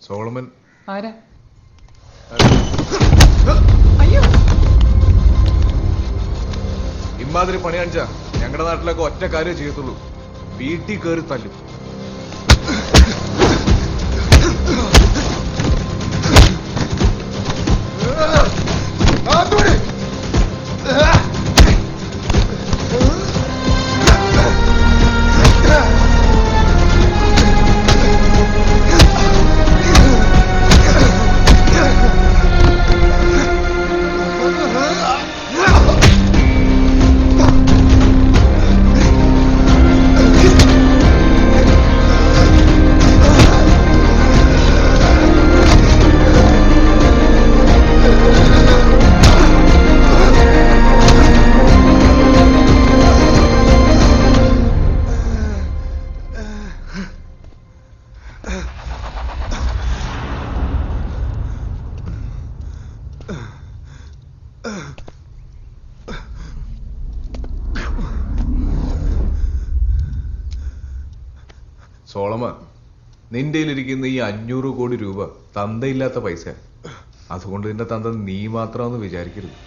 Solomon ആരാ? അയ്യോ, ഇമാതിരി പണി കാണിച്ചാ ഞങ്ങളുടെ നാട്ടിലൊക്കെ ഒറ്റ കാര്യം ചെയ്യത്തുള്ളൂ, വീട്ടിൽ കയറി തല്ലും. സോളമ, നിന്റെയിലിരിക്കുന്ന ഈ 500 കോടി രൂപ തന്തയില്ലാത്ത പൈസ. അതുകൊണ്ട് നിന്റെ തന്ത നീ മാത്രമെന്ന് വിചാരിക്കരുത്.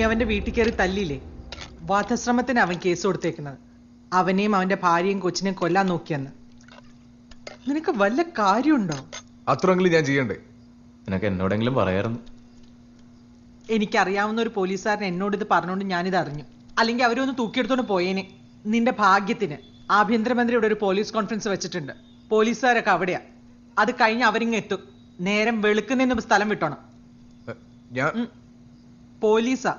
അവന്റെ വീട്ടിൽ കയറി തല്ലിയില്ലേ? വധശ്രമത്തിന് അവൻ കേസ് കൊടുത്തേക്കുന്നത്. അവനെയും അവന്റെ ഭാര്യയും കൊച്ചിനെയും കൊല്ലാൻ നോക്കിയെന്ന്. നിനക്ക് വല്ല കാര്യമുണ്ടോ? അത്രയെങ്കിലും ഞാൻ ചെയ്യണ്ടേ? നിനക്ക് എന്നോടെങ്കിലും പറയാറുന്നു. എനിക്കറിയാവുന്ന ഒരു പോലീസുകാരൻ എന്നോട് ഇത് പറഞ്ഞുകൊണ്ട് ഞാനിത് അറിഞ്ഞു. അല്ലെങ്കിൽ അവരൊന്ന് തൂക്കിയെടുത്തോണ്ട് പോയേനെ. നിന്റെ ഭാഗ്യത്തിന് ആഭ്യന്തരമന്ത്രി ഇവിടെ ഒരു പോലീസ് കോൺഫറൻസ് വെച്ചിട്ടുണ്ട്. പോലീസുകാരൊക്കെ അവിടെയാ. അത് കഴിഞ്ഞ് അവരിങ്ങ് എത്തും. നേരം വെളുക്കുന്നതിന് സ്ഥലം വിട്ടോണം. പോലീസാ.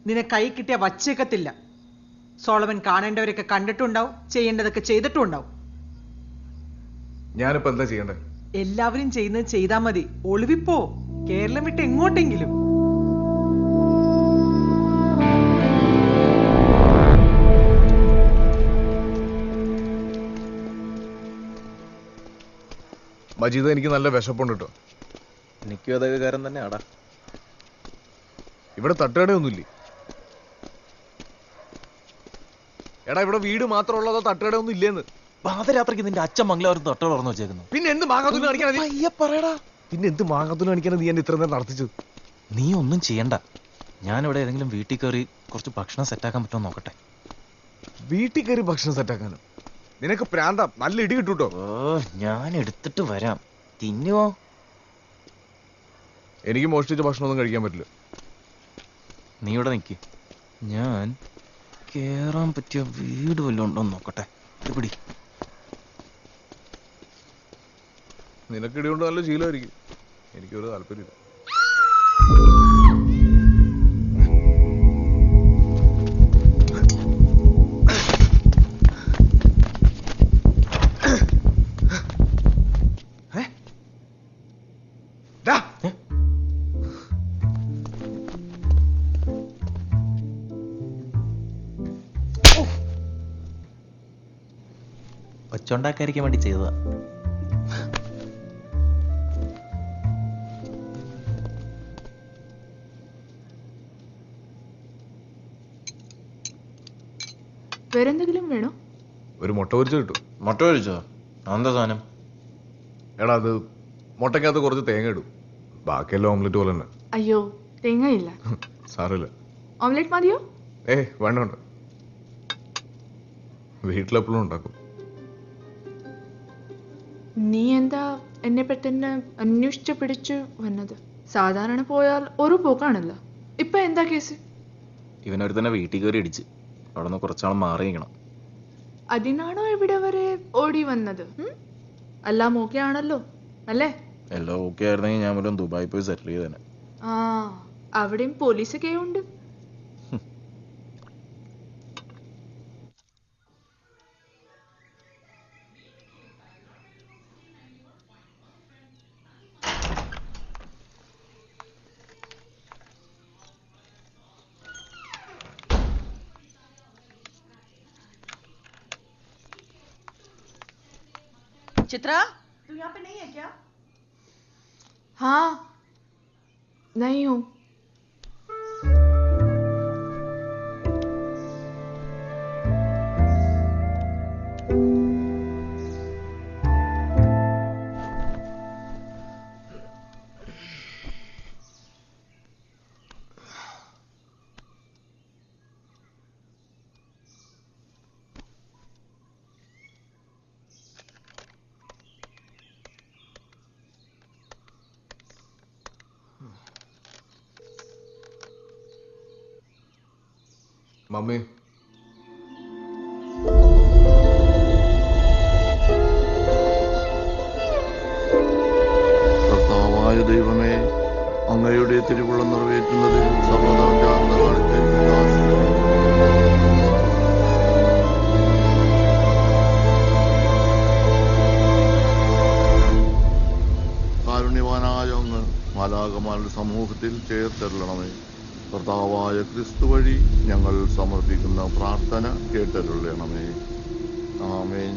നിന്നെ കൈ കിട്ടിയ വച്ചേക്കത്തില്ല. സോളമൻ കാണേണ്ടവരൊക്കെ കണ്ടിട്ടുണ്ടാവും, ചെയ്യേണ്ടതൊക്കെ ചെയ്തിട്ടുണ്ടാവും. ഞാനിപ്പോ എന്താ ചെയ്യണ്ടേ? എല്ലാവരും ചെയ്യുന്നത് ചെയ്താൽ മതി. ഒളിവിപ്പോ, കേരളം വിട്ട് എങ്ങോട്ടെങ്കിലും. മജീദ്, എനിക്ക് നല്ല വിശപ്പുണ്ട് കേട്ടോ. എനിക്കും അതൊക്കെ കാര്യം തന്നെ ആടാ. ഇവിടെ തട്ടുകടയൊന്നുമില്ലേ? എടാ, ഇവിടെ വീട് മാത്രമുള്ളതോ തട്ടുകടയൊന്നും ഇല്ലേന്ന്? പാതരാത്രിക്ക് നിന്റെ അച്ഛൻ മംഗലാപുരം തട്ടുകട തുറന്നു വെച്ചേക്കുന്നു. പിന്നെ എന്ത് മാങ്ങാത്തുന്നു കാണിക്കാനാ? പറയടാ. പിന്നെ എന്ത് മാങ്ങാത്തുന്നു കാണിക്കാനാ നീ എന്നെ ഇത്ര നേരം നടത്തിച്ചത്? നീ ഒന്നും ചെയ്യണ്ട. ഞാനിവിടെ ഏതെങ്കിലും വീട്ടിൽ കയറി കുറച്ച് ഭക്ഷണം സെറ്റാക്കാൻ പറ്റുമോ നോക്കട്ടെ. വീട്ടിൽ കയറി ഭക്ഷണം സെറ്റാക്കാനോ? നിനക്ക് പ്രാന്ത. നല്ല ഇടി കിട്ടൂട്ടോ. ഞാൻ എടുത്തിട്ട് വരാം. തിന്നുവോ? എനിക്ക് മോഷ്ടിച്ച ഭക്ഷണമൊന്നും കഴിക്കാൻ പറ്റില്ല. നീ ഇവിടെ നിൽക്കി. ഞാൻ കേറാൻ പറ്റിയ വീട് വല്ലതും ഉണ്ടോ നോക്കട്ടെ. പിടി. നിനക്ക് ഇടികൊണ്ട് നല്ല ശീലമായിരിക്കും. എനിക്കൊരു താല്പര്യമില്ല. ഒച്ചുണ്ടാക്കാതിരിക്കാൻ വേണ്ടി ചെയ്തതാ. വേറെന്തെങ്കിലും വേണോ? ഒരു മുട്ട പൊരിച്ച കിട്ടും. മുട്ട പൊരിച്ചോ? എന്താ സാധനം? എടാ, അത് മുട്ടക്കകത്ത് കുറച്ച് തേങ്ങ ഇടും. ബാക്കിയെല്ലാം ഓംലെറ്റ് പോലെ തന്നെ. അയ്യോ, തേങ്ങയില്ല. സാറില്ല. ഓംലെറ്റ് മതിയോ? വേണ്ട വേണ്ട. വീട്ടിലെപ്പോഴും ഉണ്ടാക്കും. നീ എന്താ എന്നെ പെട്ടെന്ന് അന്വേഷിച്ച് പിടിച്ചു വന്നത്? സാധാരണ പോയാൽ ഒരു പോക്കാണല്ലോ. ഇപ്പൊ എന്താ കേസ്? ഇവനൊരു തന്നെ വീട്ടിൽ കയറി ഇടിച്ച്. അവിടെ നിന്ന് കുറച്ചാൾ മാറിയിരിക്കണം. അതിനാണോ ഇവിടെ വരെ ഓടി വന്നത്? എല്ലാം ഓക്കെ ആണല്ലോ അല്ലേ? എല്ലാം ഓക്കെ ആയിരുന്നെങ്കിൽ ഞാൻ വല്ലതും ദുബായി പോയി സെറ്റിൽ ചെയ്തേനെ. ആ, അവിടെയും പോലീസൊക്കെ ഉണ്ട്. चित्रा तू यहाँ पे नहीं है क्या? हाँ, नहीं हूँ. മമ്മി, കർത്താവായ ദൈവമേ, അങ്ങയുടെ തിരുവുള്ള നിറവേറ്റുന്നതിൽ സർവ്വതാ ജാഗ്രത കാണിച്ച് കാരുണ്യവാനായ അങ്ങ് മാലാഖമാരുടെ സമൂഹത്തിൽ ചേർത്തരുളണമേ. കർത്താവായ ക്രിസ്തു വഴി ഞങ്ങൾ സമർപ്പിക്കുന്ന പ്രാർത്ഥന കേട്ടരുളണമേ. ആമേൻ.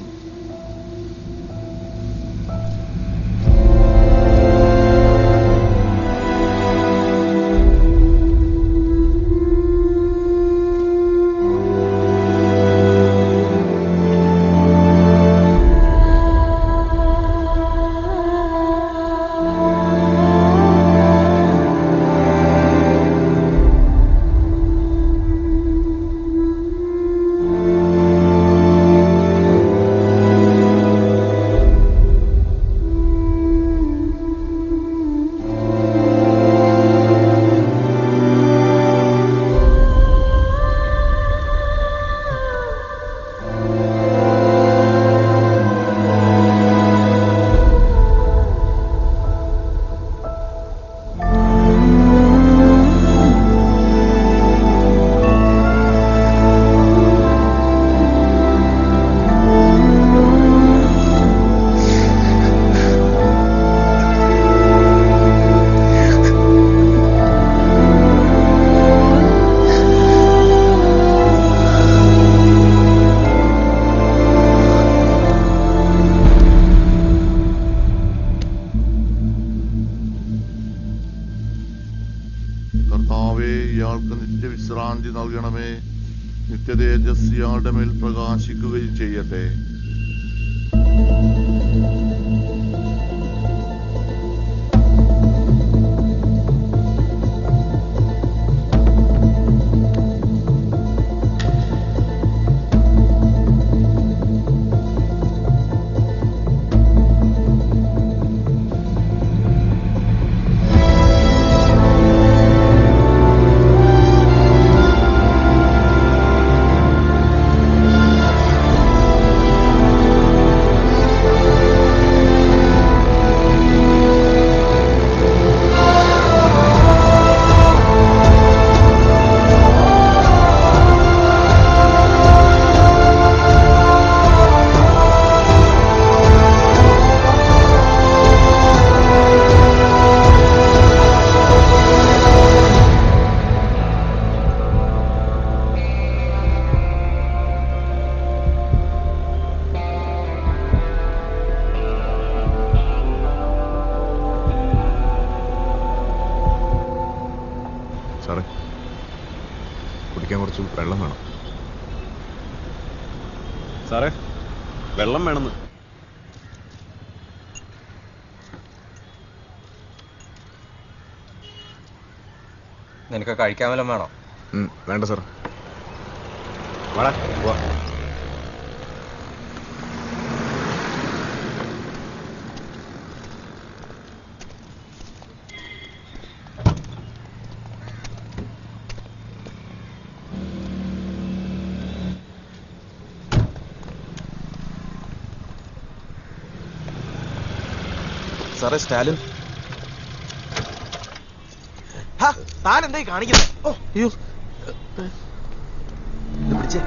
കർത്താവേ, ഇയാൾക്ക് നിത്യവിശ്രാന്തി നൽകണമേ. നിത്യതേജസ് ഇയാളുടെ മേൽ പ്രകാശിക്കുകയും ചെയ്യട്ടെ. സാറേ, കുടിക്കാൻ കുറച്ച് വെള്ളം വേണം. സാറേ, വെള്ളം വേണമെന്ന്. നിനക്ക് കഴിക്കാൻ വല്ലതും വേണോ? വേണ്ട സാർ. വാടാ, വാ. സാറേ, സ്റ്റാലിൻ. താൻ എന്തായി കാണിക്കുന്നത്? ഓ, അയ്യോ, പിടിച്ചേ.